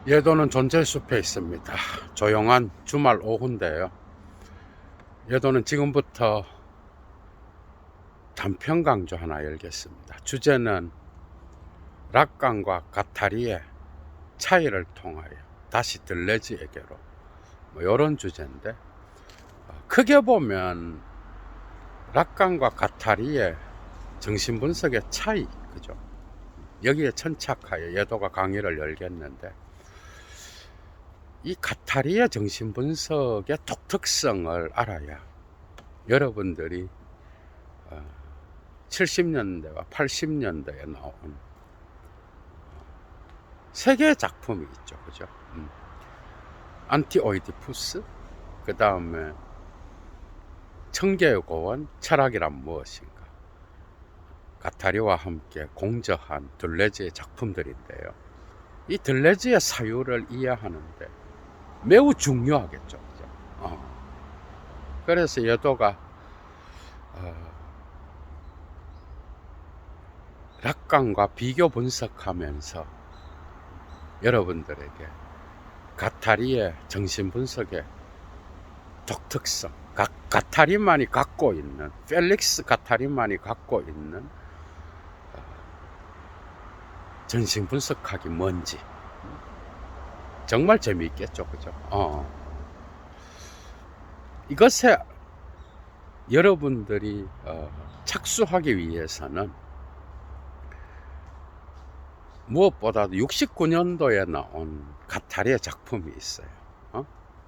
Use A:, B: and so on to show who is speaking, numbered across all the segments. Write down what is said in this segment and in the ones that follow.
A: 예도는 존재숲에 있습니다. 조용한 주말 오후인데요. 예도는 지금부터 단편 강좌 하나 열겠습니다. 주제는 락강과 가타리의 차이를 통하여 다시 들레지에게로, 이런 주제인데, 크게 보면 락강과 가타리의 정신분석의 차이, 그죠? 여기에 천착하여 예도가 강의를 열겠는데, 이 가타리의 정신분석의 독특성을 알아야 여러분들이 70년대와 80년대에 나온 세 개의 작품이 있죠, 그죠? 안티오이디푸스, 그 다음에 청계의 고원, 철학이란 무엇인가, 가타리와 함께 공저한 들레즈의 작품들인데요. 이 들레즈의 사유를 이해하는데 매우 중요하겠죠, 그죠? 그래서 예도가 락강과 비교 분석하면서 여러분들에게 가타리의 정신분석의 독특성, 가타리만이 갖고 있는, 펠릭스 가타리만이 갖고 있는 정신분석학이 뭔지 정말 재미있겠죠, 그죠? 이것에 여러분들이 착수하기 위해서는 무엇보다도 69년도에 나온 가타리의 작품이 있어요.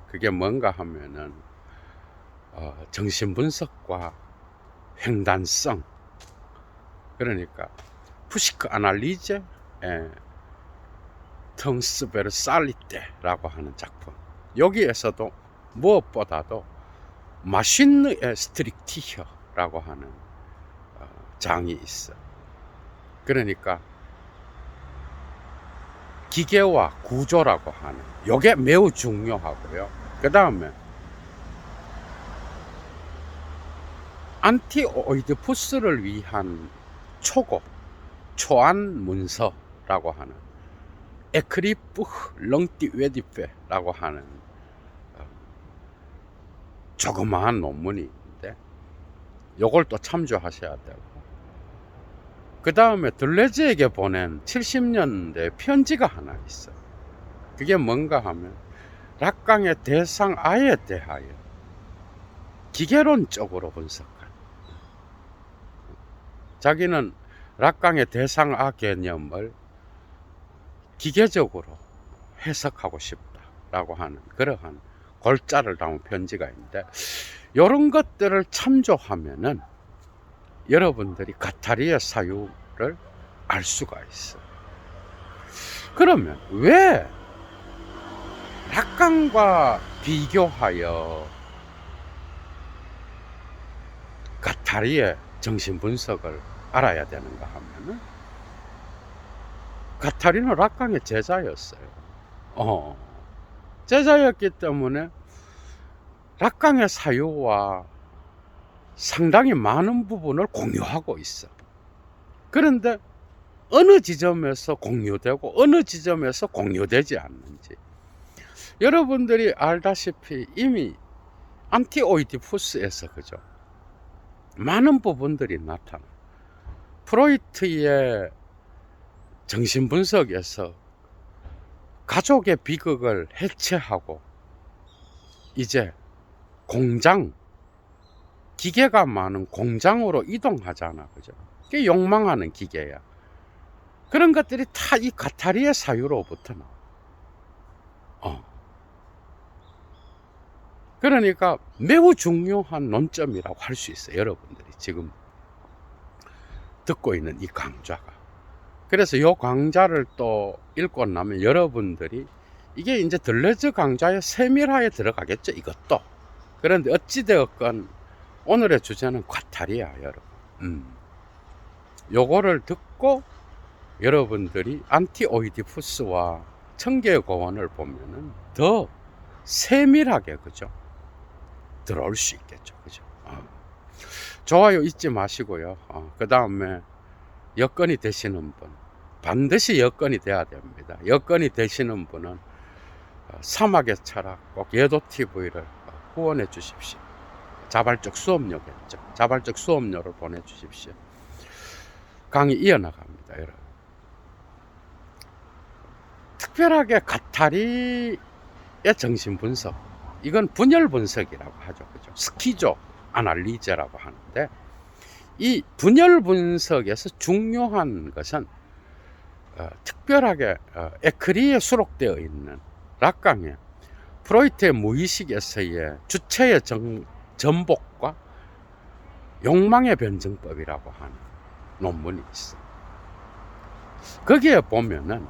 A: 그게 뭔가 하면은 정신분석과 횡단성, 그러니까 푸시크 아날리제 텅스베르살리테라고 하는 작품. 여기에서도 무엇보다도 마신느의 스트릭티혀라고 하는 장이 있어. 그러니까 기계와 구조라고 하는, 요게 매우 중요하고요. 그 다음에 안티오이디푸스를 위한 초고, 초안 문서라고 하는 에크리프 렁띠웨디페라고 하는 조그마한 논문이 있는데, 요걸 또 참조하셔야 되고, 그 다음에 들레즈에게 보낸 70년대 편지가 하나 있어요. 그게 뭔가 하면 락강의 대상아에 대하여 기계론적으로 분석한, 자기는 락강의 대상아 개념을 기계적으로 해석하고 싶다라고 하는 그러한 골자를 담은 편지가 있는데, 이런 것들을 참조하면은 여러분들이 가타리의 사유를 알 수가 있어요. 그러면 왜 락강과 비교하여 가타리의 정신분석을 알아야 되는가 하면은, 가타리는 락강의 제자였어요. 제자였기 때문에 락강의 사유와 상당히 많은 부분을 공유하고 있어. 그런데 어느 지점에서 공유되고 어느 지점에서 공유되지 않는지, 여러분들이 알다시피 이미 안티오이디푸스에서, 그죠, 많은 부분들이 나타나. 프로이트의 정신분석에서 가족의 비극을 해체하고 이제 공장, 기계가 많은 공장으로 이동하잖아, 그죠? 그게 욕망하는 기계야. 그런 것들이 다 이 가타리의 사유로부터 나와. 그러니까 매우 중요한 논점이라고 할 수 있어요, 여러분들이 지금 듣고 있는 이 강좌가. 그래서 이 강좌를 또 읽고 나면 여러분들이 이게 이제 들레즈 강좌의 세밀화에 들어가겠죠, 이것도. 그런데 어찌되었건 오늘의 주제는 가타리야, 여러분. 요거를 듣고 여러분들이 안티오이디푸스와 청계의 고원을 보면은 더 세밀하게, 그죠, 들어올 수 있겠죠, 그죠. 좋아요 잊지 마시고요. 그 다음에 여건이 되시는 분, 반드시 여건이 돼야 됩니다. 여건이 되시는 분은 사막의 철학 꼭 예도TV를 후원해 주십시오. 자발적 수업료겠죠. 자발적 수업료를 보내주십시오. 강의 이어나갑니다, 여러분. 특별하게 가타리의 정신분석, 이건 분열분석이라고 하죠. 그죠? 스키조 아날리제라고 하는데, 이 분열분석에서 중요한 것은 특별하게 에크리에 수록되어 있는 락강의 프로이트의 무의식에서의 주체의 전복과 욕망의 변증법이라고 하는 논문이 있어. 거기에 보면은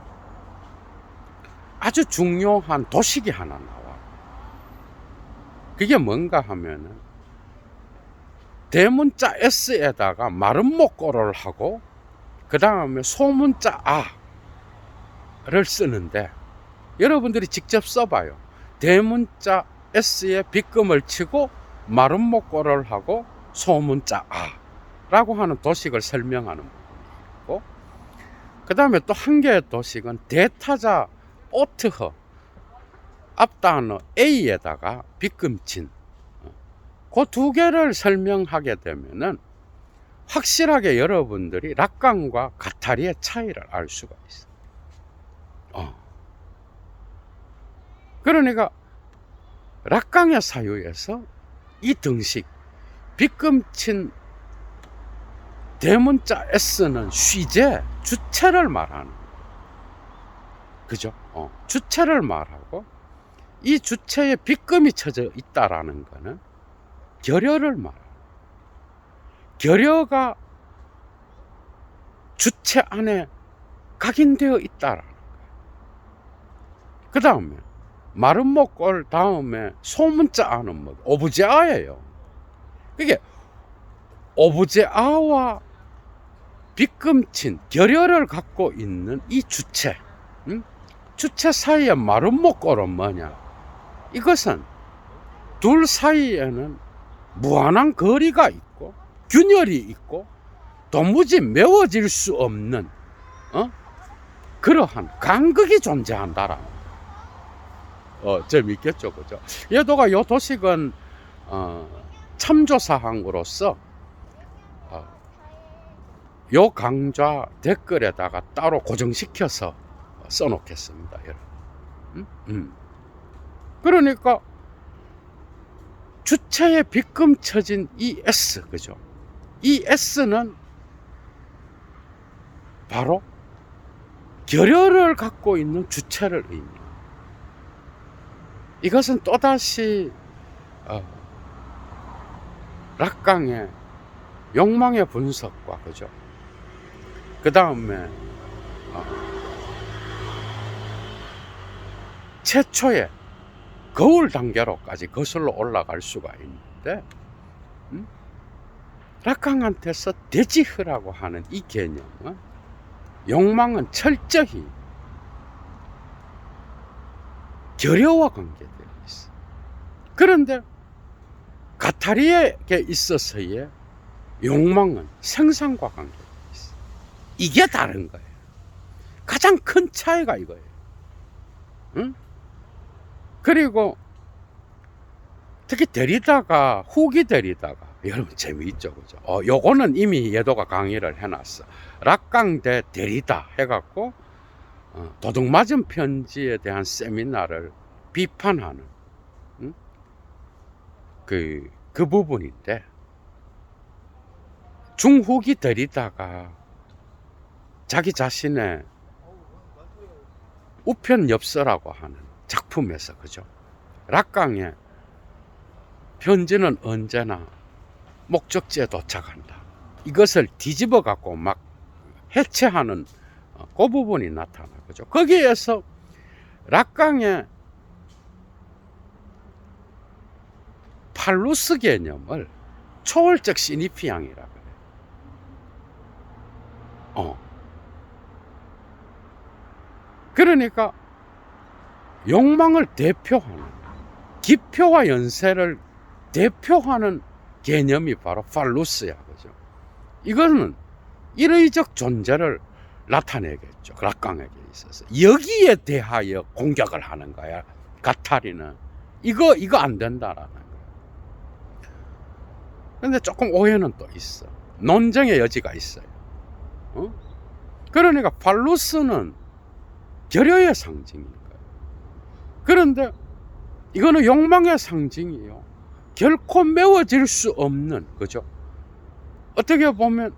A: 아주 중요한 도식이 하나 나와. 그게 뭔가 하면은 대문자 S에다가 마른 목고를 하고 그 다음에 소문자 A를 쓰는데, 여러분들이 직접 써봐요. 대문자 S에 빗금을 치고 마른 목고를 하고 소문자 A라고 하는 도식을 설명하는 부분이 있고, 그 다음에 또 한 개의 도식은 대타자 오트허 앞단어 A에다가 빗금친, 그 두 개를 설명하게 되면은 확실하게 여러분들이 락강과 가타리의 차이를 알 수가 있어. 그러니까 락강의 사유에서 이 등식 빗금친 대문자 S는 쉬제, 주체를 말하는, 그죠? 주체를 말하고, 이 주체에 빗금이 쳐져 있다라는 거는 결여를 말합니다. 결여가 주체 안에 각인되어 있다라는 거예요. 그 다음에 마른 목골 다음에 소문자 아는 뭐 오브제아예요. 그게 오브제아와 빗금친 결여를 갖고 있는 이 주체, 주체 사이에 마른 목골은 뭐냐? 이것은 둘 사이에는 무한한 거리가 있고 균열이 있고 도무지 메워질 수 없는 그러한 간극이 존재한다라는 재밌겠죠, 그죠? 예도가 요 도식은 참조사항으로서 요 강좌 댓글에다가 따로 고정시켜서 써놓겠습니다, 여러분. 그러니까 주체에 빗금 쳐진 이 S, 그죠? 이 S는 바로 결여를 갖고 있는 주체를 의미합니다. 이것은 또다시 락강의 욕망의 분석과, 그죠? 그 다음에 최초의 거울 단계로까지 거슬러 올라갈 수가 있는데, 락강한테서 대지흐라고 하는 이 개념은, 욕망은 철저히 결여와 관계되어 있어. 그런데 가타리에게 있어서의 욕망은 생산과 관계되어 있어. 이게 다른 거예요. 가장 큰 차이가 이거예요. 그리고 특히 데리다가, 후기 데리다가, 여러분 재미있죠, 그죠? 요거는 이미 예도가 강의를 해놨어. 락강 대 데리다 해갖고 도둑맞은 편지에 대한 세미나를 비판하는 그 부분인데, 중후기 데리다가 자기 자신의 우편엽서라고 하는 작품에서, 그죠? 락강의 편지는 언제나 목적지에 도착한다, 이것을 뒤집어 갖고 막 해체하는 그 부분이 나타나, 그죠? 거기에서 락강의 팔루스 개념을 초월적 시니피앙이라고 해요. 그러니까 욕망을 대표하는, 기표와 연세를 대표하는 개념이 바로 팔루스야, 그죠? 이거는 일의적 존재를 나타내겠죠. 락강에게 있어서. 여기에 대하여 공격을 하는 거야. 가타리는. 이거 안 된다라는 거야. 근데 조금 오해는 또 있어. 논쟁의 여지가 있어요. 그러니까 팔루스는 결여의 상징인 거예요. 그런데 이거는 욕망의 상징이요. 결코 메워질 수 없는, 그죠? 어떻게 보면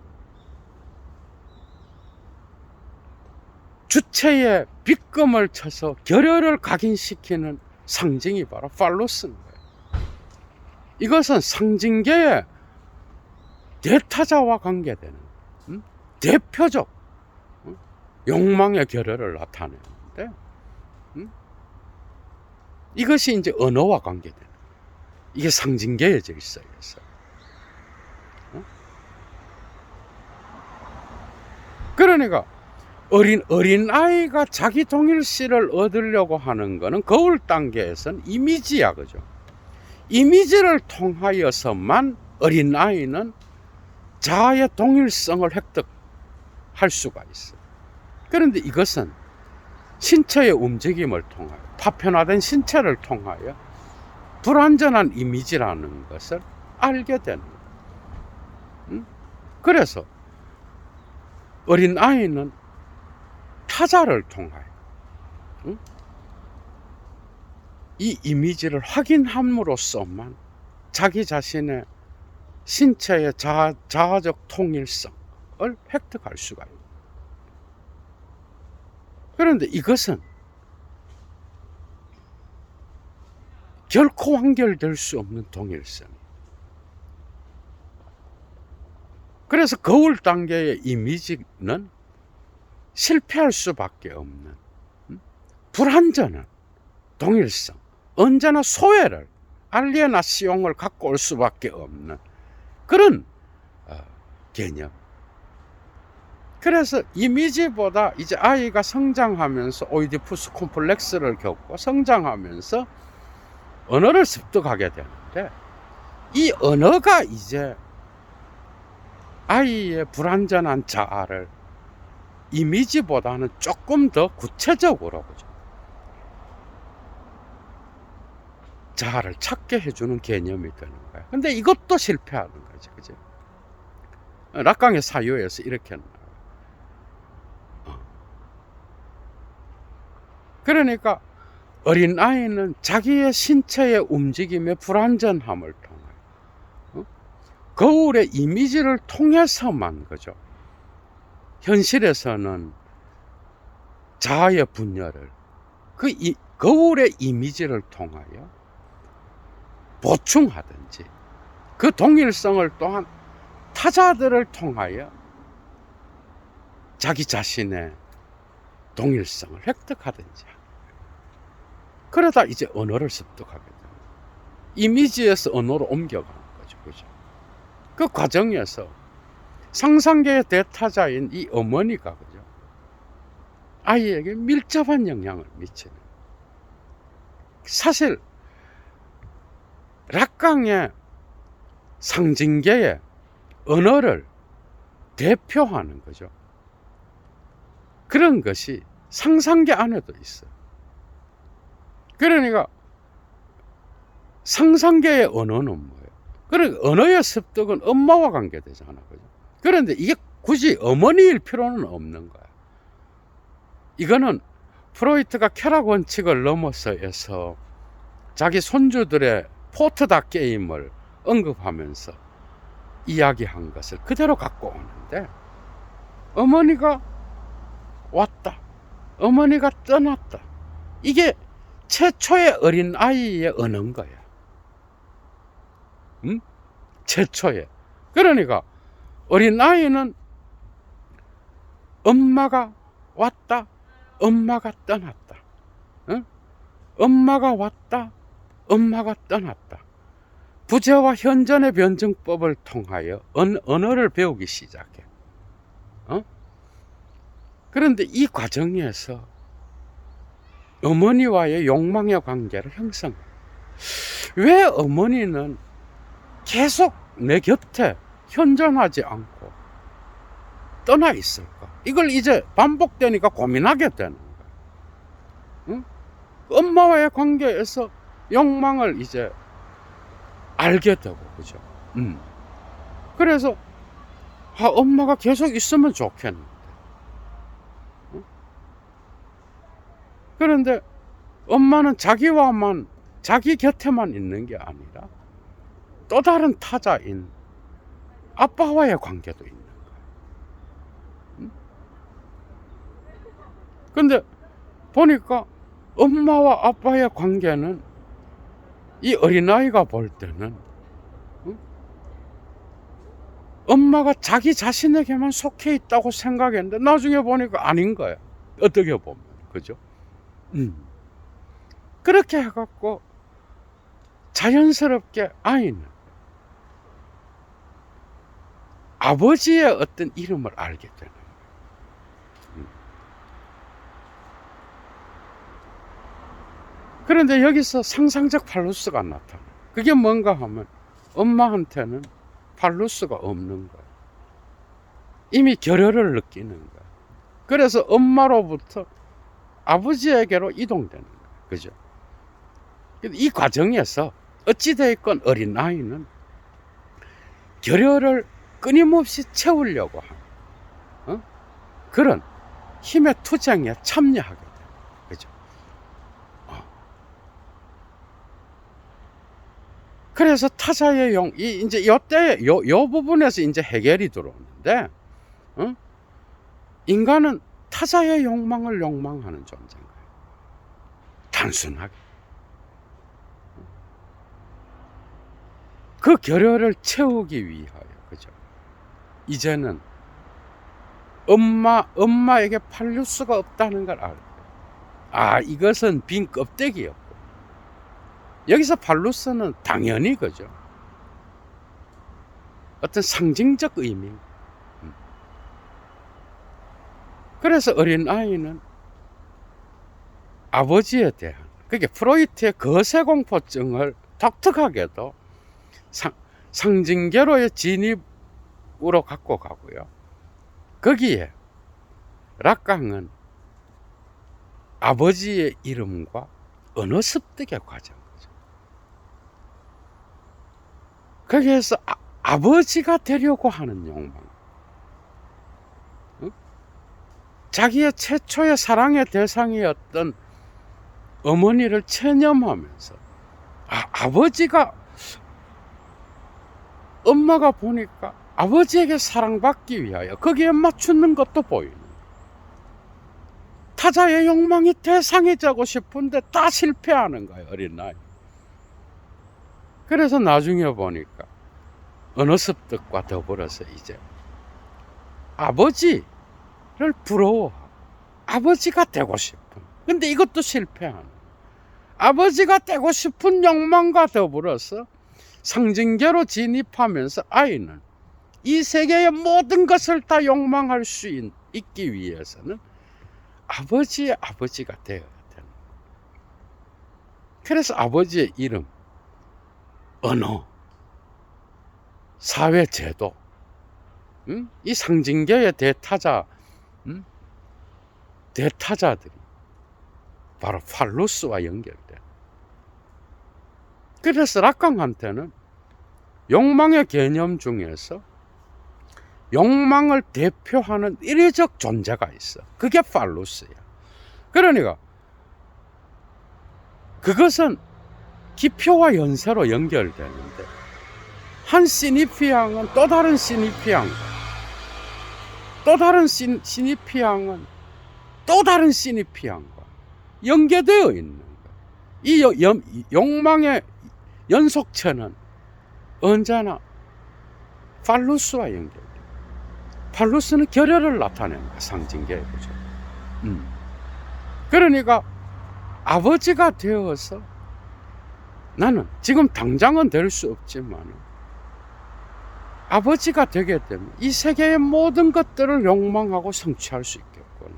A: 주체에 빗금을 쳐서 결여를 각인시키는 상징이 바로 팔루스인 거예요. 이것은 상징계의 대타자와 관계되는 대표적 욕망의 결여를 나타내는데, 이것이 이제 언어와 관계되는, 이게 상징계의 질서였어요. 그러니까 어린 아이가 자기 동일시를 얻으려고 하는 것은 거울 단계에서는 이미지야, 그죠? 이미지를 통하여서만 어린 아이는 자아의 동일성을 획득할 수가 있어. 그런데 이것은 신체의 움직임을 통하여, 파편화된 신체를 통하여 불완전한 이미지라는 것을 알게 되는 거예요. 그래서 어린 아이는 타자를 통하여 이 이미지를 확인함으로써만 자기 자신의 신체의 자아적 통일성을 획득할 수가 있다. 그런데 이것은 결코 완결될 수 없는 동일성. 그래서 거울 단계의 이미지는 실패할 수밖에 없는 불완전한 동일성, 언제나 소외를, 알리에나시옹을 갖고 올 수밖에 없는 그런 개념. 그래서 이미지보다 이제 아이가 성장하면서 오이디푸스 콤플렉스를 겪고 성장하면서 언어를 습득하게 되는데, 이 언어가 이제 아이의 불완전한 자아를 이미지보다는 조금 더 구체적으로, 그죠? 자아를 찾게 해주는 개념이 되는 거야. 근데 이것도 실패하는 거지, 그죠? 락강의 사유에서 이렇게 나와요. 그러니까 어린 아이는 자기의 신체의 움직임의 불완전함을 통하여 거울의 이미지를 통해서만, 그죠? 현실에서는 자아의 분열을 거울의 이미지를 통하여 보충하든지, 그 동일성을 또한 타자들을 통하여 자기 자신의 동일성을 획득하든지, 그러다 이제 언어를 습득하게 됩니다. 이미지에서 언어로 옮겨가는 거죠, 그죠? 그 과정에서 상상계의 대타자인 이 어머니가, 그죠? 아이에게 밀접한 영향을 미치는. 사실 락강의 상징계의 언어를 대표하는 거죠. 그런 것이 상상계 안에도 있어요. 그러니까 상상계의 언어는 뭐예요? 그러니까 언어의 습득은 엄마와 관계되잖아, 그죠? 그런데 이게 굳이 어머니일 필요는 없는 거야. 이거는 프로이트가 쾌락 원칙을 넘어서서 자기 손주들의 포트다 게임을 언급하면서 이야기한 것을 그대로 갖고 오는데, 어머니가 왔다, 어머니가 떠났다, 이게 최초의 어린 아이의 언어인 거야. 최초의. 그러니까 어린 아이는 엄마가 왔다, 엄마가 떠났다, 엄마가 왔다, 엄마가 떠났다, 부재와 현존의 변증법을 통하여 언어를 배우기 시작해. 그런데 이 과정에서 어머니와의 욕망의 관계를 형성해. 왜 어머니는 계속 내 곁에 현존하지 않고 떠나 있을까? 이걸 이제 반복되니까 고민하게 되는 거야. 응? 엄마와의 관계에서 욕망을 이제 알게 되고, 그죠? 그래서 엄마가 계속 있으면 좋겠는데. 응? 그런데 엄마는 자기 곁에만 있는 게 아니라 또 다른 타자인 아빠와의 관계도 있는 거야. 응? 근데 보니까 엄마와 아빠의 관계는 이 어린아이가 볼 때는 엄마가 자기 자신에게만 속해 있다고 생각했는데 나중에 보니까 아닌 거야. 어떻게 보면. 그죠? 그렇게 해갖고 자연스럽게 아이는 아버지의 어떤 이름을 알게 되는 거야. 그런데 여기서 상상적 팔루스가 나타나. 그게 뭔가 하면 엄마한테는 팔루스가 없는 거야. 이미 결여를 느끼는 거야. 그래서 엄마로부터 아버지에게로 이동되는 거야. 그죠? 이 과정에서 어찌되었건 어린아이는 결여를 끊임없이 채우려고 하는 그런 힘의 투쟁에 참여하게 돼요. 그죠? 그래서 타자의 이제 요때 요 부분에서 이제 해결이 들어오는데, 인간은 타자의 욕망을 욕망하는 존재인 거예요. 단순하게. 그 결여를 채우기 위하여, 그죠? 이제는 엄마에게 팔루스가 없다는 걸 알고, 이것은 빈 껍데기였고, 여기서 팔루스는 당연히, 그죠? 어떤 상징적 의미. 그래서 어린아이는 아버지에 대한, 그게 프로이트의 거세공포증을 독특하게도 상징계로의 진입으로 갖고 가고요. 거기에 락강은 아버지의 이름과 언어 습득의 과정. 거기에서 아버지가 되려고 하는 욕망, 자기의 최초의 사랑의 대상이었던 어머니를 체념하면서 아버지가, 엄마가 보니까 아버지에게 사랑받기 위하여 거기에 맞추는 것도 보이는, 타자의 욕망이 대상이 되고 싶은데 다 실패하는 거예요, 어린아이. 그래서 나중에 보니까 언어 습득과 더불어서 이제 아버지를 부러워하고 아버지가 되고 싶은, 근데 이것도 실패하는, 아버지가 되고 싶은 욕망과 더불어서 상징계로 진입하면서 아이는 이 세계의 모든 것을 다 욕망할 수 있기 위해서는 아버지의 아버지가 되어야 되는. 그래서 아버지의 이름, 언어, 사회제도, 이 상징계의 대타자들이 바로 팔루스와 연결돼. 그래서 락강한테는 욕망의 개념 중에서 욕망을 대표하는 일회적 존재가 있어. 그게 팔루스야. 그러니까 그것은 기표와 연세로 연결되는데, 한 시니피앙은 또 다른 시니피앙과, 또 다른 시니피앙은 또 다른 시니피앙과 연계되어 있는 거야. 이 욕망의 연속체는 언제나 팔루스와 연결돼. 팔루스는 결여를 나타내는 거야, 상징계에. 그죠? 그러니까 아버지가 되어서 나는 지금 당장은 될 수 없지만 아버지가 되게 되면 이 세계의 모든 것들을 욕망하고 성취할 수 있겠구나.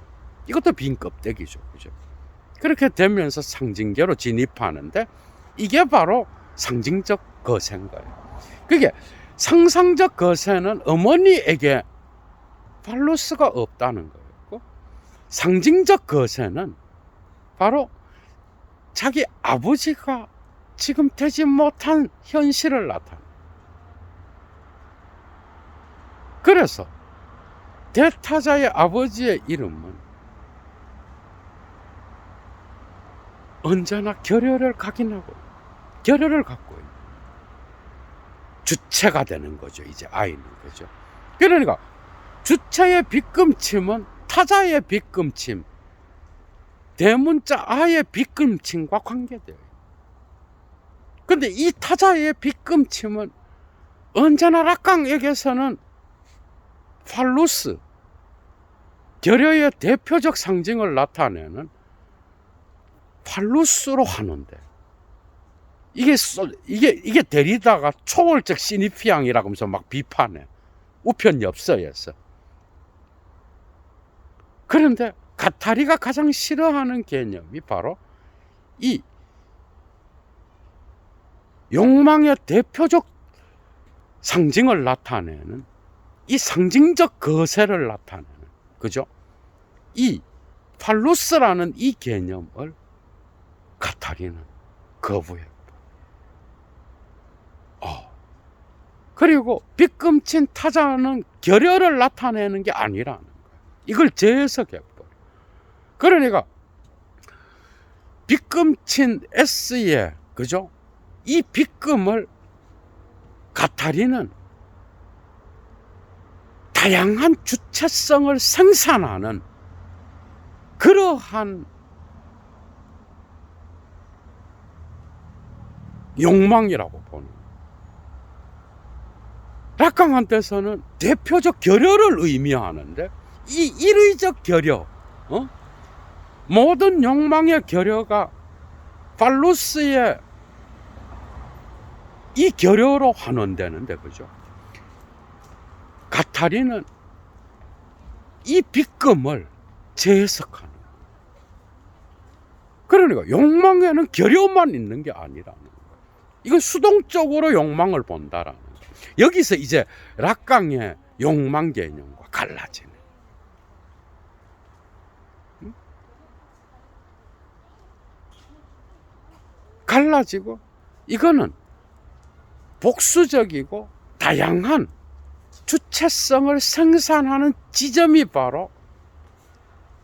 A: 이것도 빈 껍데기죠. 그죠? 그렇게 되면서 상징계로 진입하는데, 이게 바로 상징적 거세인 거예요. 그게 상상적 거세는 어머니에게 팔루스가 없다는 거였고, 상징적 거세는 바로 자기 아버지가 지금 되지 못한 현실을 나타내. 그래서 대타자의 아버지의 이름은 언제나 결여를 각인하고 결여를 갖고 있는 주체가 되는 거죠. 이제 아이는. 그죠? 그러니까 주체의 빗금침은 타자의 빗금침, 대문자 아의 빗금침과 관계돼요. 근데 이 타자의 빗금침은 언제나 락강에게서는 팔루스, 결여의 대표적 상징을 나타내는 팔루스로 하는데, 이게 데리다가 초월적 시니피앙이라고 하면서 막 비판해. 우편엽서에서. 그런데 가타리가 가장 싫어하는 개념이 바로 이 욕망의 대표적 상징을 나타내는 이 상징적 거세를 나타내는, 그죠? 이 팔루스라는 이 개념을 가타리는 거부해요. 그리고 빗금친 타자는 결여를 나타내는 게 아니라는 거예요. 이걸 재해석해버려. 그러니까 빗금친 S에, 그죠? 이 빗금을 가타리는 다양한 주체성을 생산하는 그러한 욕망이라고 보는 거예요. 락강한테서는 대표적 결여를 의미하는데, 이 일의적 결여, 모든 욕망의 결여가 팔루스의 이 결여로 환원되는데, 그죠? 가타리는 이 빗금을 재해석하는 거예요. 그러니까 욕망에는 결여만 있는 게 아니라는 거예요. 이건 수동적으로 욕망을 본다라는 거예요. 여기서 이제 락강의 욕망 개념과 갈라지네. 갈라지고, 이거는 복수적이고 다양한 주체성을 생산하는 지점이 바로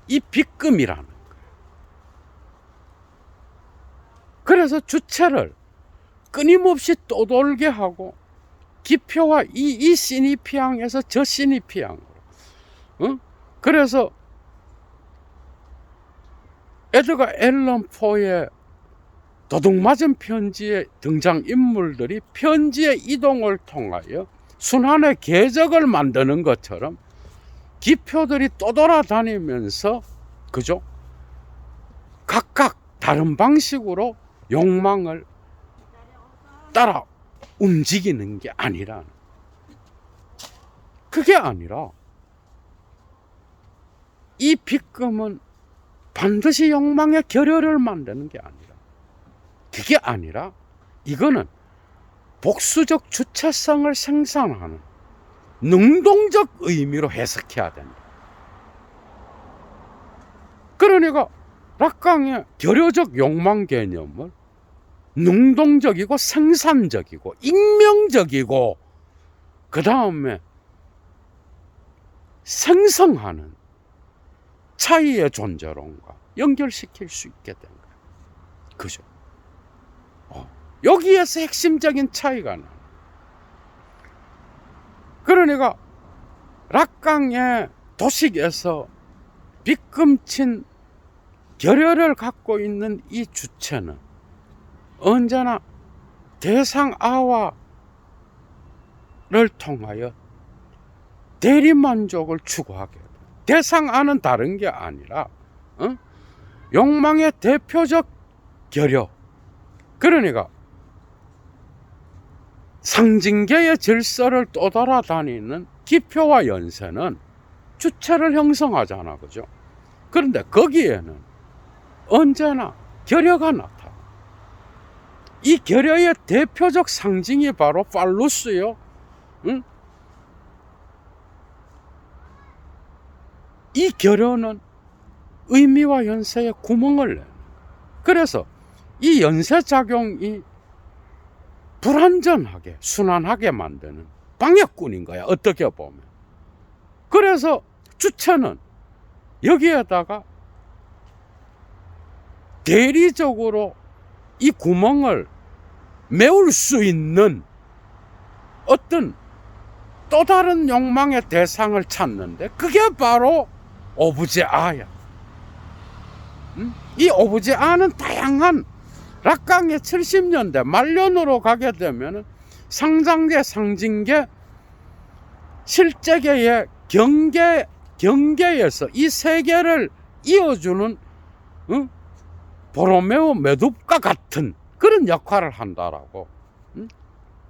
A: 이 빗금이라는 거예요. 그래서 주체를 끊임없이 떠돌게 하고, 기표와 이 시니피앙에서 저 시니피앙으로. 그래서 에드가 앨런 포의 도둑맞은 편지의 등장인물들이 편지의 이동을 통하여 순환의 궤적을 만드는 것처럼 기표들이 떠돌아다니면서, 그죠? 각각 다른 방식으로 욕망을 따라 움직이는 게 아니라, 그게 아니라 이 빗금은 반드시 욕망의 결여를 만드는 게 아니라, 그게 아니라 이거는 복수적 주체성을 생산하는 능동적 의미로 해석해야 된다. 그러니까 락강의 결여적 욕망 개념을 능동적이고 생산적이고 익명적이고 그 다음에 생성하는 차이의 존재론과 연결시킬 수 있게 된 거예요. 그죠? 여기에서 핵심적인 차이가 나. 그러니까 락강의 도식에서 빗금친 결여를 갖고 있는 이 주체는 언제나 대상 아와를 통하여 대리만족을 추구하게 돼. 대상 아는 다른 게 아니라 욕망의 대표적 결여. 그러니까 상징계의 질서를 떠돌아다니는 기표와 연세는 주체를 형성하잖아. 그죠? 그런데 거기에는 언제나 결여가 나타나. 이 결여의 대표적 상징이 바로 팔루스요. 이 결연은 의미와 연세에 구멍을 내는. 그래서 이 연쇄작용이 불완전하게 순환하게 만드는 방해꾼인 거야, 어떻게 보면. 그래서 주체는 여기에다가 대리적으로 이 구멍을 메울 수 있는 어떤 또 다른 욕망의 대상을 찾는데, 그게 바로 오브제아야. 이 오브제아는 다양한 락강의 70년대 말년으로 가게 되면 상장계, 상징계, 실제계의 경계에서 이 세계를 이어주는 보로메오 메둡과 같은 그런 역할을 한다라고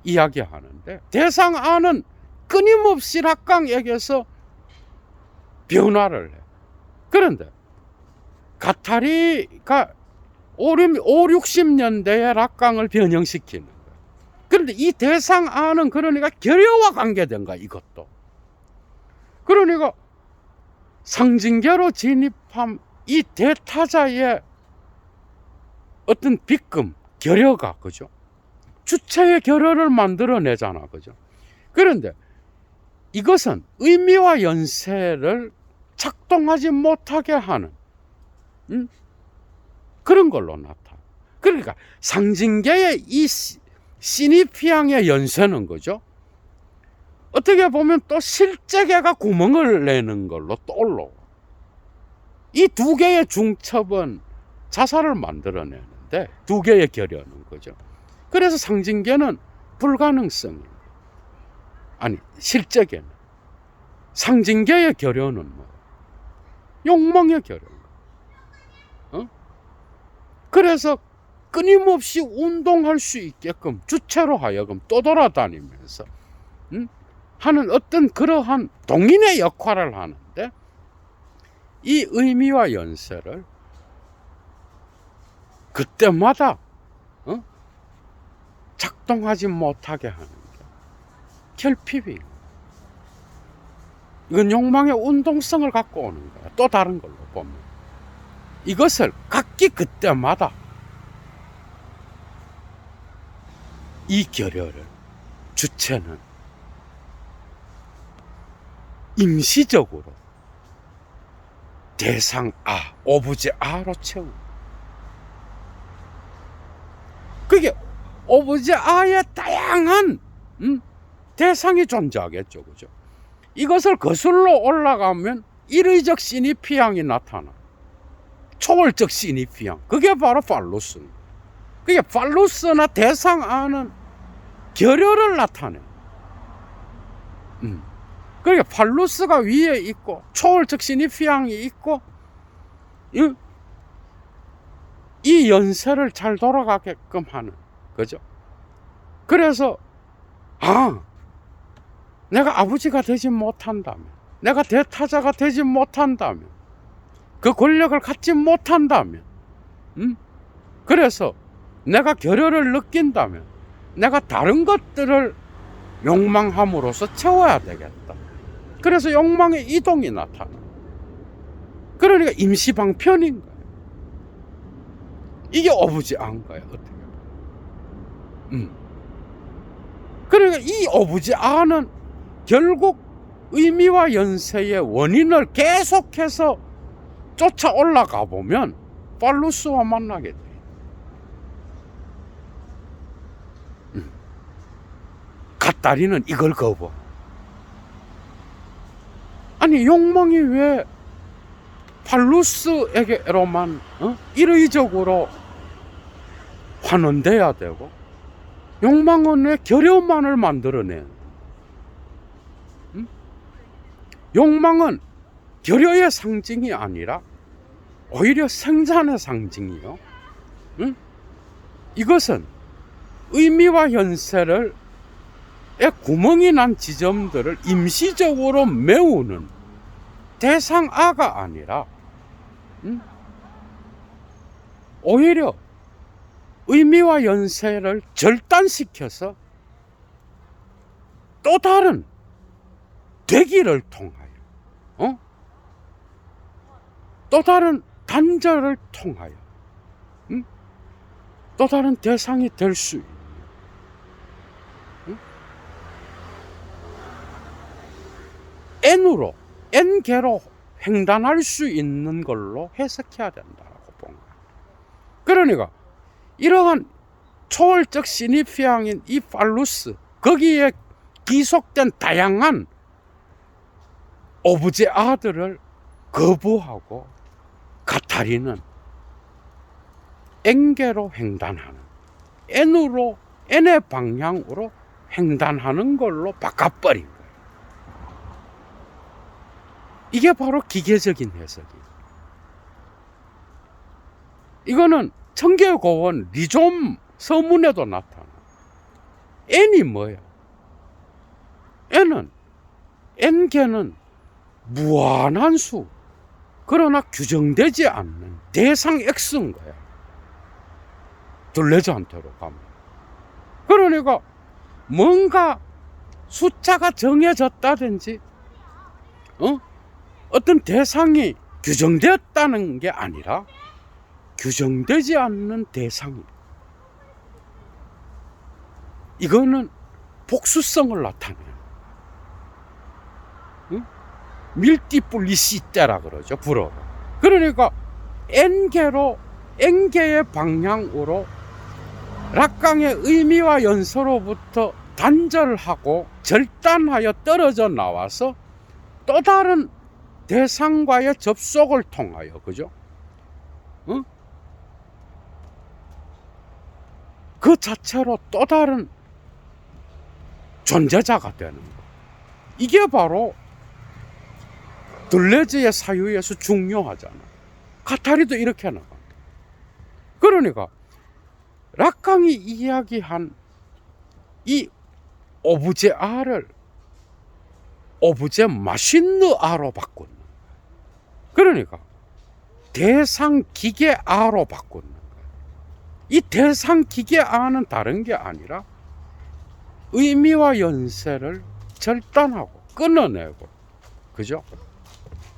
A: 이야기하는데, 대상 R은 끊임없이 락강에게서 변화를 해. 그런데 가타리가 60년대에 락강을 변형시키는 거야. 그런데 이 대상 R은 그러니까 결여와 관계된 거야, 이것도. 그러니까 상징계로 진입한 이 대타자의 어떤 빗금, 결여가, 그죠? 주체의 결여를 만들어내잖아, 그죠? 그런데 이것은 의미와 연세를 작동하지 못하게 하는 그런 걸로 나타나. 그러니까 상징계의 이 시니피앙의 연세는, 그죠? 어떻게 보면 또 실제계가 구멍을 내는 걸로 또 올라와. 이 두 개의 중첩은 자살을 만들어내는데, 두 개의 결여는, 그죠? 그래서 상징계는 불가능성이, 아니 실제계는, 상징계의 결여는 뭐 욕망의 결여. 그래서 끊임없이 운동할 수 있게끔 주체로 하여금 떠돌아다니면서 하는 어떤 그러한 동인의 역할을 하는데, 이 의미와 연세를 그때마다 작동하지 못하게 하는 게 결핍이. 이건 욕망의 운동성을 갖고 오는 거야. 또 다른 걸로 보면 이것을 각기 그때마다 이 결여를 주체는 임시적으로 대상 아, 오브제 아로 채우는. 그게 오브제 아의 다양한 대상이 존재하겠죠, 그죠? 이것을 거슬러 올라가면 일의적 시니피앙이 나타나. 초월적 시니피앙. 그게 바로 팔루스입니다. 그게 팔루스나 대상 R은 결여를 나타내. 그러니까 팔루스가 위에 있고 초월적 시니피앙이 있고 이 연세를 잘 돌아가게끔 하는, 그죠? 그래서 내가 아버지가 되지 못한다면, 내가 대타자가 되지 못한다면, 그 권력을 갖지 못한다면, 그래서 내가 결여를 느낀다면 내가 다른 것들을 욕망함으로써 채워야 되겠다. 그래서 욕망의 이동이 나타나. 그러니까 임시방편인 거예요. 이게 오브제아인 거예요, 어떻게 보면. 그러니까 이 오브제아는 결국 의미와 연세의 원인을 계속해서 쫓아 올라가 보면 팔루스와 만나게 돼. 갓다리는 이걸 거부. 아니 욕망이 왜 팔루스에게로만 일의적으로 환원돼야 되고, 욕망은 왜 결여만을 만들어내? 욕망은 결여의 상징이 아니라 오히려 생산의 상징이요. 이것은 의미와 현세를 구멍이 난 지점들을 임시적으로 메우는 대상 아가 아니라 오히려 의미와 연세를 절단시켜서 또 다른 되기를 통하여 또 다른 단절을 통하여 또 다른 대상이 될 수 있는 n으로 n개로 횡단할 수 있는 걸로 해석해야 된다고 본 거예요. 그러니까 이러한 초월적 시니피앙인 이 팔루스, 거기에 기속된 다양한 오브제아들을 거부하고 가타리는 n개로 횡단하는, n의 방향으로 횡단하는 걸로 바꿔버린 거예요. 이게 바로 기계적인 해석이에요. 이거는 청계고원 리좀 서문에도 나타나. n이 뭐예요? n개는 무한한 수, 그러나 규정되지 않는 대상 x인 거야. 둘레전태로 가면. 그러니까 뭔가 숫자가 정해졌다든지 어떤 대상이 규정되었다는 게 아니라 규정되지 않는 대상이, 이거는 복수성을 나타내요. 밀티플리시테라 그러죠, 불어로. 그러니까 n개의 방향으로 락강의 의미와 연서로부터 단절하고 절단하여 떨어져 나와서 또 다른 대상과의 접속을 통하여, 그죠? 그 자체로 또 다른 존재자가 되는 거. 이게 바로 들레즈의 사유에서 중요하잖아. 카타리도 이렇게 나가. 그러니까 락강이 이야기한 이 오브제아를 오브제 마신느아로 바꾸는, 그러니까 대상 기계아로 바꾸는 거예요. 이 대상 기계아는 다른 게 아니라 의미와 연세를 절단하고 끊어내고, 그죠?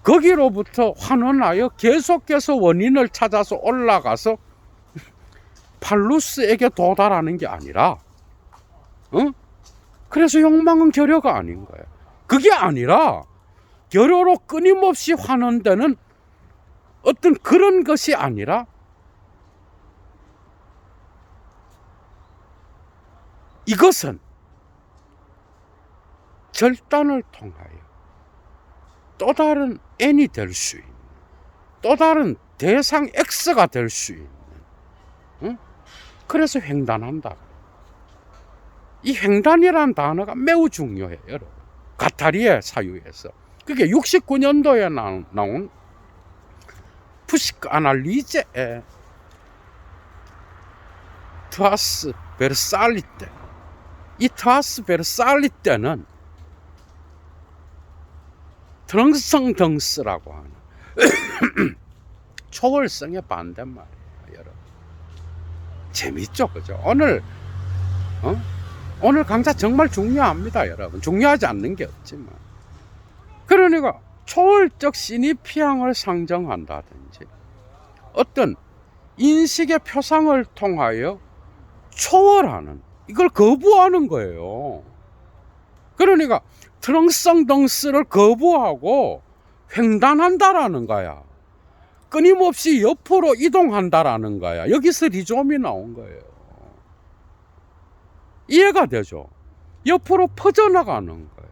A: 거기로부터 환원하여 계속해서 원인을 찾아서 올라가서 팔루스에게 도달하는 게 아니라, 그래서 욕망은 결여가 아닌 거예요. 그게 아니라 결여로 끊임없이 환원되는 어떤 그런 것이 아니라, 이것은 절단을 통하여 또 다른 n이 될 수 있는, 또 다른 대상 x가 될 수 있는, 그래서 횡단한다. 이 횡단이라는 단어가 매우 중요해요, 여러분. 가타리의 사유에서. 그게 69년도에 나온 푸시크 아날리제의 트와스 베르살리 때, 이 트와스 베르살리 때는 트렁성덩스라고 하는 초월성의 반대말이에요, 여러분. 재밌죠, 그죠? 오늘 강좌 정말 중요합니다, 여러분. 중요하지 않는 게 없지만. 그러니까 초월적 시니피앙을 상정한다든지 어떤 인식의 표상을 통하여 초월하는, 이걸 거부하는 거예요. 그러니까 트렁성덩스를 거부하고 횡단한다라는 거야. 끊임없이 옆으로 이동한다라는 거야. 여기서 리좀이 나온 거예요. 이해가 되죠? 옆으로 퍼져나가는 거예요.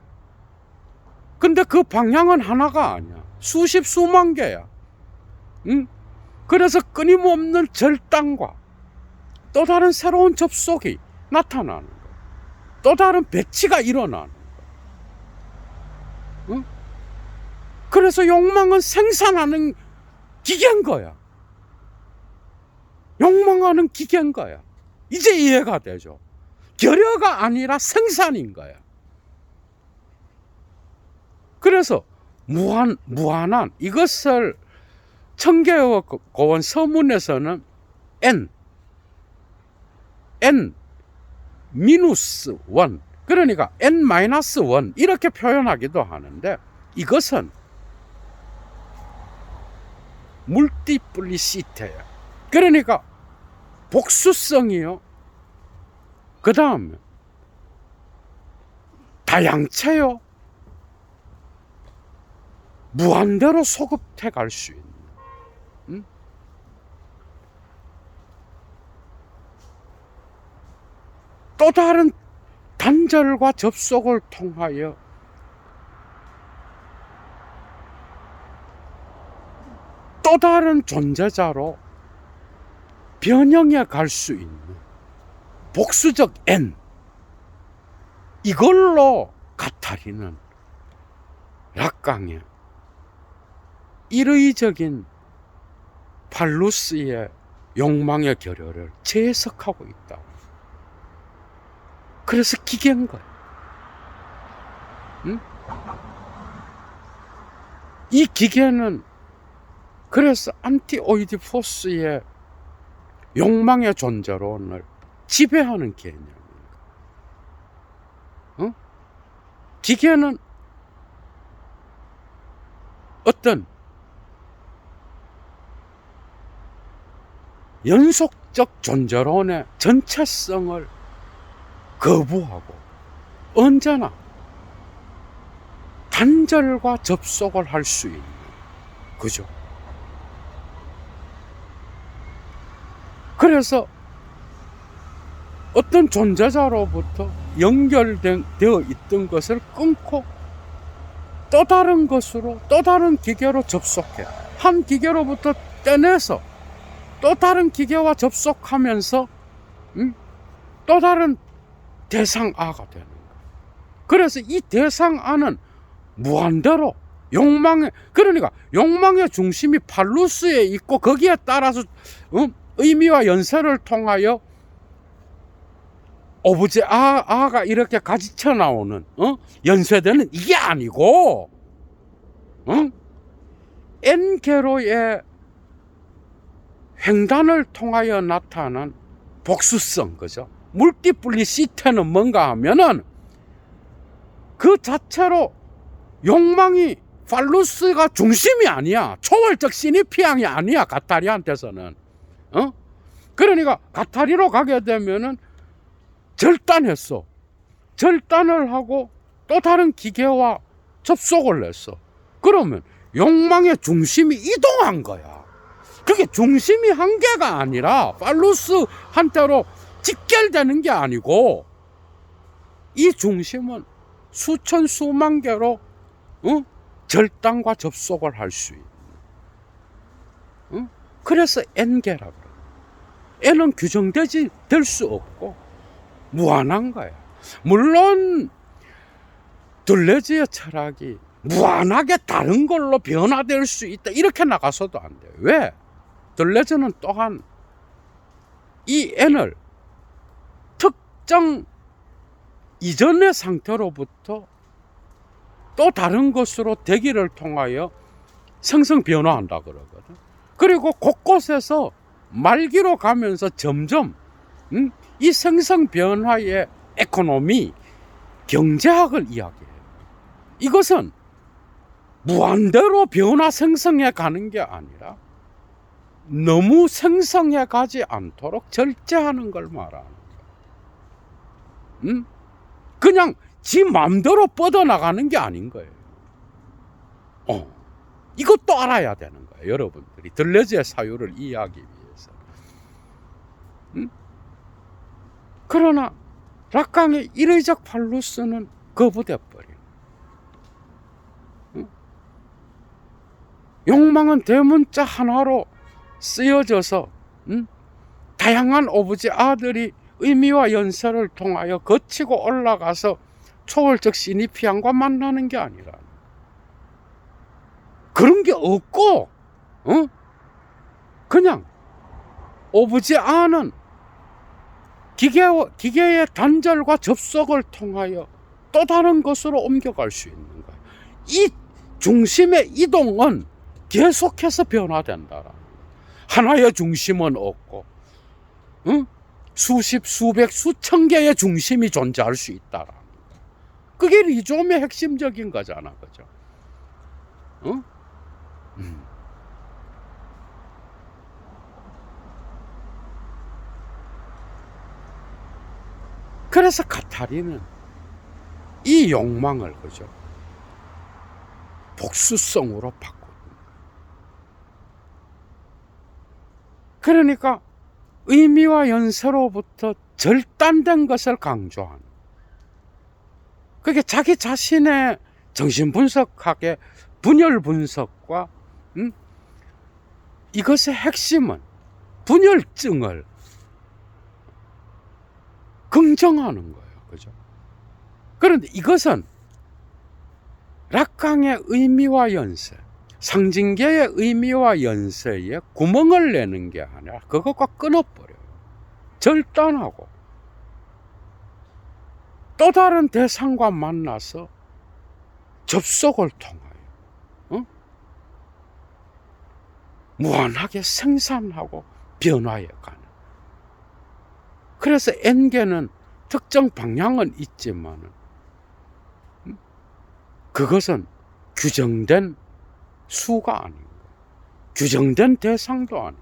A: 근데 그 방향은 하나가 아니야. 수십 수만 개야. 그래서 끊임없는 절단과 또 다른 새로운 접속이 나타나는 거예요. 또 다른 배치가 일어나는 거예요. 그래서 욕망은 생산하는 기계인 거야. 욕망하는 기계인 거야. 이제 이해가 되죠? 결여가 아니라 생산인 거야. 그래서 무한한 이것을 청계고원 서문에서는 n 미누스 1, 그러니까 n-1 이렇게 표현하기도 하는데, 이것은 물티플리시테야. 그러니까 복수성이요. 그 다음에 다양체요. 무한대로 소급해 갈 수 있는. 또 다른 단절과 접속을 통하여 또 다른 존재자로 변형해 갈 수 있는 복수적 N, 이걸로 가타리는 락강의 일의적인 팔루스의 욕망의 결여를 재해석하고 있다. 그래서 기계인 거예요. 응? 이 기계는 그래서 안티오이디푸스의 욕망의 존재론을 지배하는 개념입니다. 기계는 어떤 연속적 존재론의 전체성을 거부하고 언제나 단절과 접속을 할 수 있는, 그죠? 그래서 어떤 존재자로부터 연결되어 있던 것을 끊고 또 다른 것으로, 또 다른 기계로 접속해. 한 기계로부터 떼내서 또 다른 기계와 접속하면서 또 다른 대상아가 되는 거예요. 그래서 이 대상아는 무한대로 욕망의, 그러니까 욕망의 중심이 팔루스에 있고 거기에 따라서 의미와 연세를 통하여 오브제 아가 이렇게 가지쳐 나오는 연쇄되는 이게 아니고 N개로의 횡단을 통하여 나타난 복수성, 그죠? 물티플리시테는 뭔가 하면은 그 자체로 욕망이 팔루스가 중심이 아니야. 초월적 시니피앙이 아니야. 가타리한테서는. 그러니까 가타리로 가게 되면은 절단했어. 절단을 하고 또 다른 기계와 접속을 했어. 그러면 욕망의 중심이 이동한 거야. 그게 중심이 한 개가 아니라 팔루스한테로 직결되는 게 아니고 이 중심은 수천 수만 개로 절단과 접속을 할 수 있는. 그래서 N개라고 그래요. N은 규정되지 될 수 없고 무한한 거야. 물론 들레즈의 철학이 무한하게 다른 걸로 변화될 수 있다 이렇게 나가서도 안 돼요. 왜? 들레즈는 또한 이 N을 특정 이전의 상태로부터 또 다른 것으로 대기를 통하여 생성 변화한다 그러거든. 그리고 곳곳에서 말기로 가면서 점점 이 생성 변화의 에코노미, 경제학을 이야기해요. 이것은 무한대로 변화 생성해 가는 게 아니라 너무 생성해 가지 않도록 절제하는 걸 말하는 거예요. 그냥 지 마음대로 뻗어나가는 게 아닌 거예요. 이것도 알아야 되는 거예요. 여러분들이 들레즈의 사유를 이해하기 위해서. 그러나 락강의 일의적 팔루스는 거부돼 버린. 욕망은 대문자 하나로 쓰여져서 다양한 오브제 아들이 의미와 연세를 통하여 거치고 올라가서 초월적 시니피앙과 만나는 게 아니라 그런 게 없고 그냥 오브제 아는 기계의 단절과 접속을 통하여 또 다른 것으로 옮겨갈 수 있는 거예요. 이 중심의 이동은 계속해서 변화된다. 하나의 중심은 없고 수십, 수백, 수천 개의 중심이 존재할 수 있다. 그게 리조움의 핵심적인 거잖아, 그죠? 그래서 가타리는 이 욕망을 그죠? 복수성으로 바꾸는 거예요. 그러니까 의미와 연세로부터 절단된 것을 강조하는. 그게 자기 자신의 정신분석학의 분열 분석과 이것의 핵심은 분열증을 긍정하는 거예요. 그죠? 그런데 이것은 락강의 의미와 연세, 상징계의 의미와 연세에 구멍을 내는 게 아니라 그것과 끊어버려요. 절단하고 또 다른 대상과 만나서 접속을 통하여 무한하게 생산하고 변화해 가는. 그래서 N계는 특정 방향은 있지만 그것은 규정된 수가 아닌 거예요. 규정된 대상도 아닌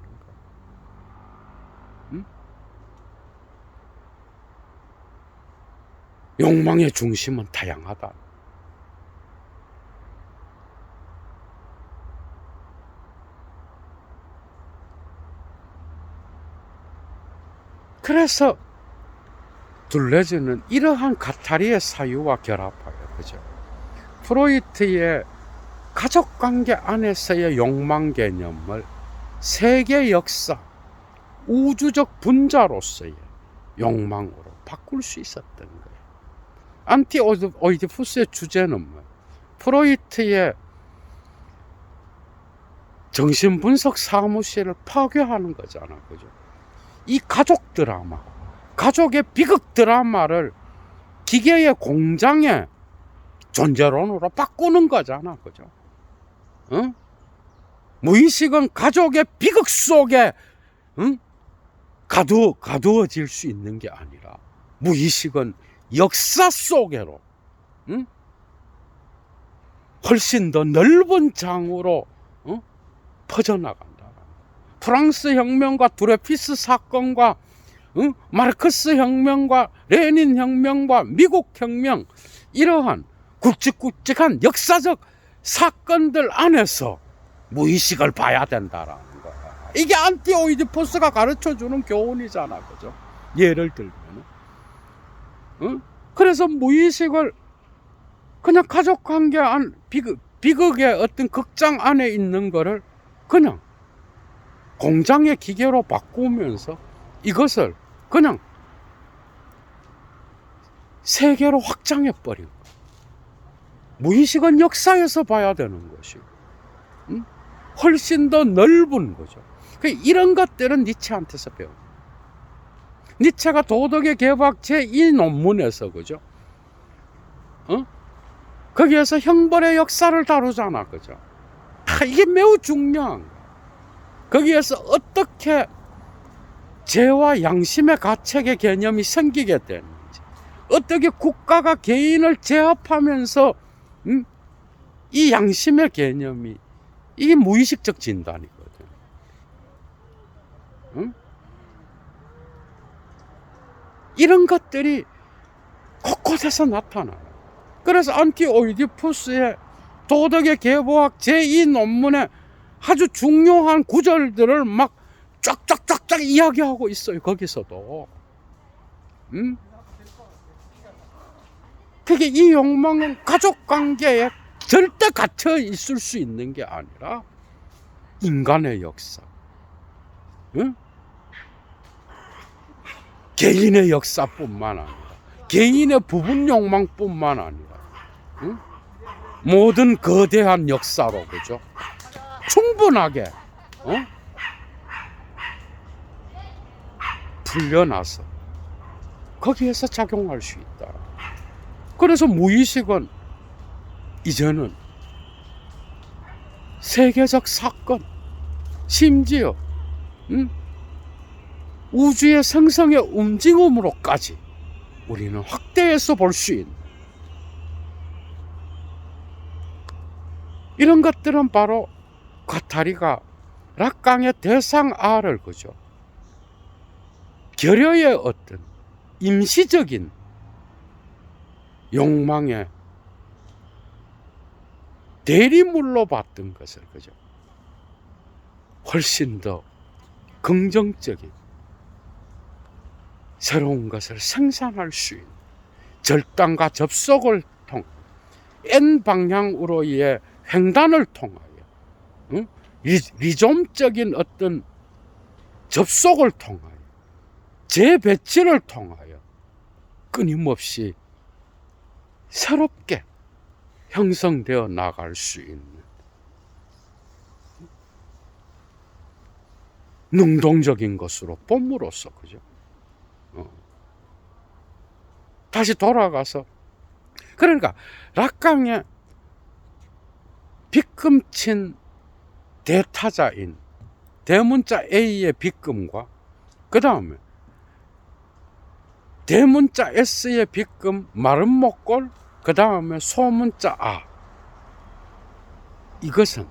A: 거예요. 욕망의 중심은 다양하다. 그래서 둘레즈는 이러한 가타리의 사유와 결합하여, 그죠? 프로이트의 가족관계 안에서의 욕망 개념을 세계 역사, 우주적 분자로서의 욕망으로 바꿀 수 있었던 거예요. 안티오이디푸스의 주제는 뭐? 프로이트의 정신분석 사무실을 파괴하는 거잖아, 그죠? 이 가족 드라마, 가족의 비극 드라마를 기계의 공장의 존재론으로 바꾸는 거잖아, 그죠? 응? 무의식은 가족의 비극 속에 가두어질 수 있는 게 아니라 무의식은 역사 속으로 훨씬 더 넓은 장으로 퍼져나간다. 프랑스 혁명과 드레피스 사건과 마르크스 혁명과 레닌 혁명과 미국 혁명, 이러한 굵직굵직한 역사적 사건들 안에서 무의식을 봐야 된다라는 거야. 이게 안티오이디푸스가 가르쳐주는 교훈이잖아, 그죠? 예를 들면, 그래서 무의식을 그냥 가족관계 안, 비극의 어떤 극장 안에 있는 거를 그냥 공장의 기계로 바꾸면서 이것을 그냥 세계로 확장해 버린 거예요. 무의식은 역사에서 봐야 되는 것이고, 훨씬 더 넓은 거죠. 이런 것들은 니체한테서 배운. 니체가 도덕의 개박 제2 논문에서, 그죠? 거기에서 형벌의 역사를 다루잖아, 그죠? 이게 매우 중요한 거예요. 거기에서 어떻게 죄와 양심의 가책의 개념이 생기게 되는지, 어떻게 국가가 개인을 제압하면서 이 양심의 개념이, 이게 무의식적 진단이거든. 이런 것들이 곳곳에서 나타나요. 그래서 안티오이디푸스의 도덕의 계보학 제2 논문에 아주 중요한 구절들을 막 쫙쫙쫙쫙 이야기하고 있어요. 거기서도. 그게 이 욕망은 가족관계에 절대 갇혀 있을 수 있는 게 아니라 인간의 역사, 개인의 역사뿐만 아니라 개인의 부분 욕망뿐만 아니라 모든 거대한 역사로, 그죠? 충분하게 풀려나서 거기에서 작용할 수 있다. 그래서 무의식은 이제는 세계적 사건, 심지어 우주의 생성의 움직임으로까지 우리는 확대해서 볼 수 있는, 이런 것들은 바로 가타리가 락강의 대상아를, 그죠? 결여의 어떤 임시적인 욕망의 대리물로 봤던 것을, 그죠? 훨씬 더 긍정적인 새로운 것을 생산할 수 있는 절단과 접속을 통해 N 방향으로의 횡단을 통하여 리좀적인 어떤 접속을 통하여 재배치를 통하여 끊임없이 새롭게 형성되어 나갈 수 있는 능동적인 것으로 봄으로써, 그죠? 다시 돌아가서, 그러니까 락강의 빗금친 대타자인 대문자 A의 빗금과 그 다음에 대문자 S의 빗금 마른 목골, 그 다음에 소문자 A, 이것은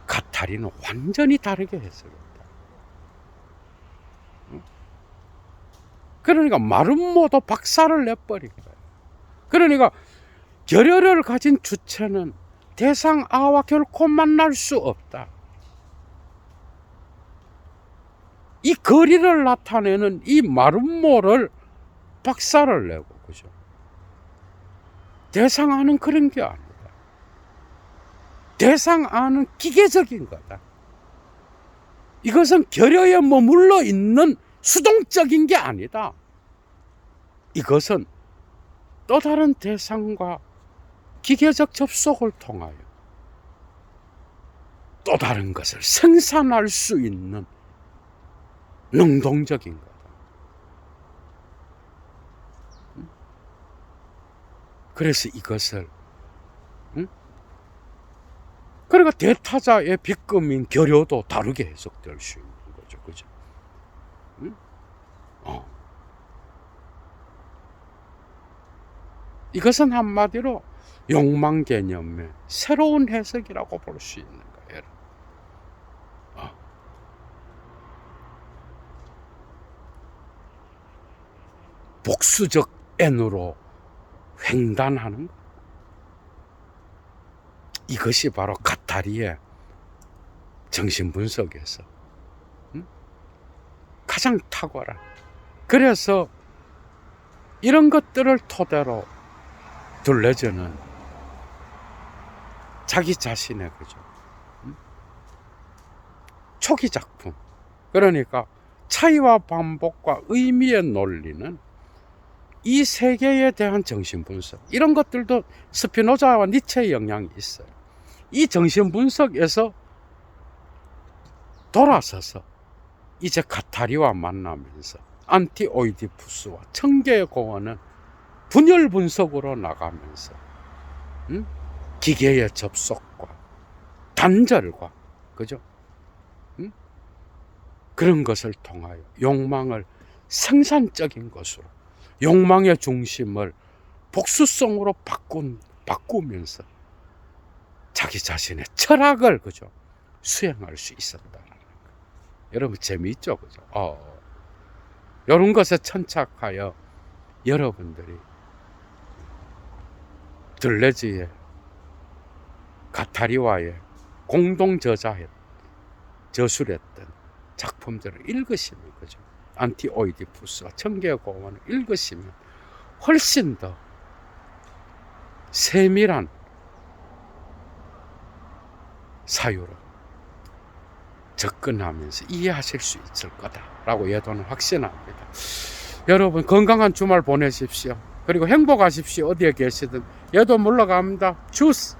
A: 가타리는 완전히 다르게 해석했다. 그러니까 마름모도 박살을 내버린 거예요. 그러니까 결여를 가진 주체는 대상 A와 결코 만날 수 없다. 이 거리를 나타내는 이 마름모를 박살을 내고, 그죠? 대상 A는 그런 게 아니다. 대상 A는 기계적인 거다. 이것은 결여에 머물러 있는 수동적인 게 아니다. 이것은 또 다른 대상과 기계적 접속을 통하여 또 다른 것을 생산할 수 있는 능동적인 거다. 그래서 이것을, 그러니까 대타자의 빗금인 결여도 다르게 해석될 수 있는 거죠, 그죠? 이것은 한마디로 욕망 개념의 새로운 해석이라고 볼 수 있는 거예요. 복수적 N으로 횡단하는 것. 이것이 바로 가타리의 정신분석에서 가장 탁월한. 그래서 이런 것들을 토대로 둘레저는 자기 자신의, 그죠? 초기 작품, 그러니까 차이와 반복과 의미의 논리는 이 세계에 대한 정신분석, 이런 것들도 스피노자와 니체의 영향이 있어요. 이 정신분석에서 돌아서서 이제 가타리와 만나면서 안티오이디푸스와 청계의 공원은 분열 분석으로 나가면서 기계의 접속과 단절과, 그죠? 그런 것을 통하여 욕망을 생산적인 것으로, 욕망의 중심을 복수성으로 바꾸면서 자기 자신의 철학을, 그죠? 수행할 수 있었다는 거. 여러분 재미있죠, 그죠? 이런 것에 천착하여 여러분들이 들레즈의 가타리와의 공동 저술했던 작품들을 읽으시면, 그죠? 안티오이디푸스와 청계의 공원을 읽으시면 훨씬 더 세밀한 사유로 접근하면서 이해하실 수 있을 거다라고 예도는 확신합니다. 여러분 건강한 주말 보내십시오. 그리고 행복하십시오. 어디에 계시든. 얘도 물러갑니다. 주스.